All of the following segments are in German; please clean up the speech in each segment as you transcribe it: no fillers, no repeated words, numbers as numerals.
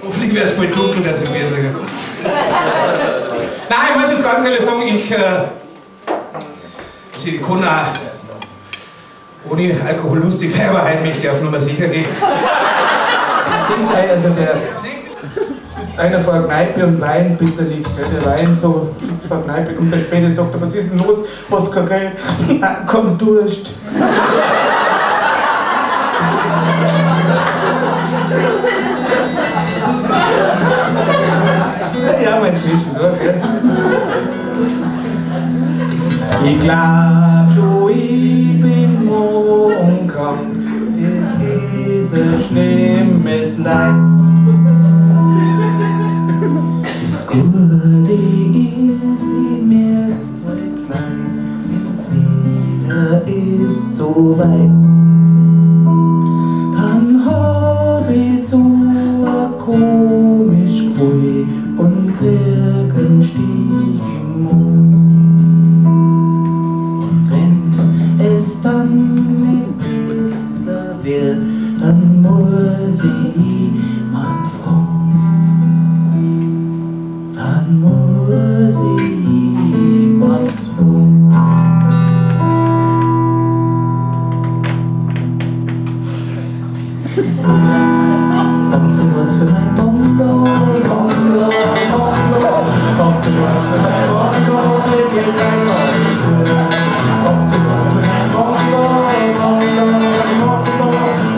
Hoffentlich wäre es bald dunkel, dass ich wieder komme. Nein, ich muss jetzt ganz ehrlich sagen, ich kann auch ohne Alkohol lustig sein, aber heute möchte ich auf Nummer sicher gehen. Also der sitzt einer vor der Kneipe und weint bitterlich, der Wein so sitzt vor der Kneipe und der später sagt er, was ist denn los, hast kein Geld? Nein, komm, Durst. Ja, mein Zwischendurch, gell? Ich glaub schon, ich bin morgen krank, es ist ein schlimmes Leid. Das Gute ist, ich merk's halt gleich, wenn's wieder ist so weit. Dann hab ich so ein komisch Gefühl und krieg einen Stich im Mund. Und wenn es dann nicht besser wird, dann muss ich jemand fragen. Dann muss ich jemand fragen. Habt ihr was für mein Bongo? Bongo, Bongo. Habt ihr was für mein Bongo? Mir geht's einfach nicht gut. Habt ihr was für mein Bongo? Bongo, Bongo.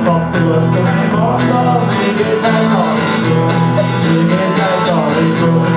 Habt ihr was für mein Bongo? Mir geht's einfach nicht gut. Mir geht's einfach nicht gut.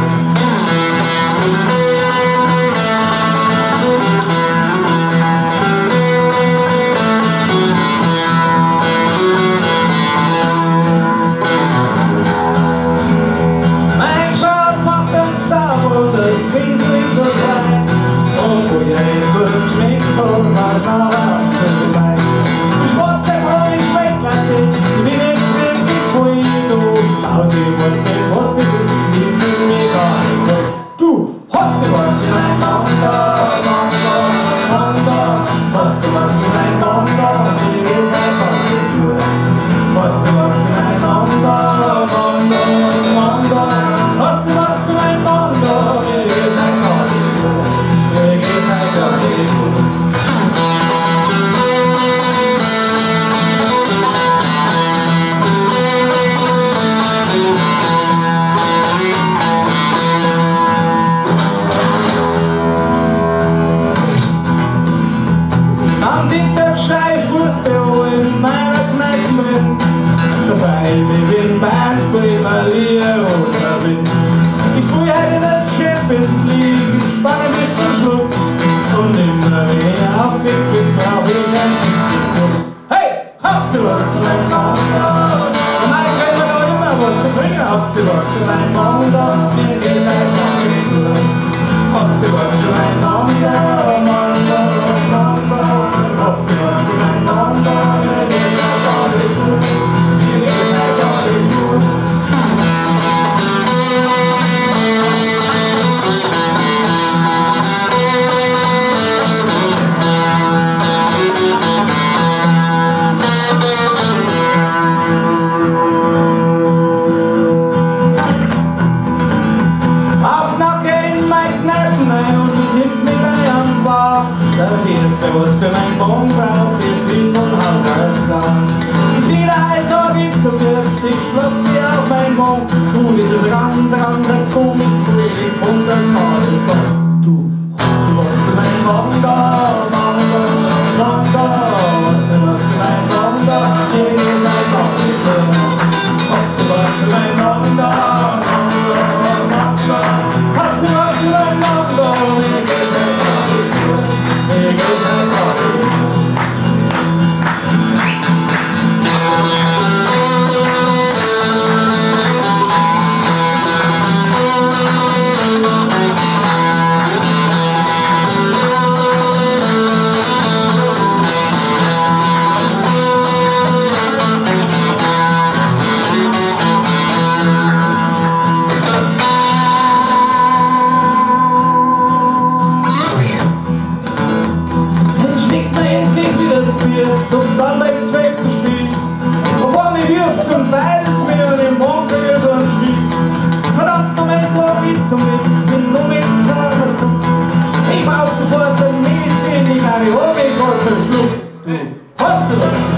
Hostile!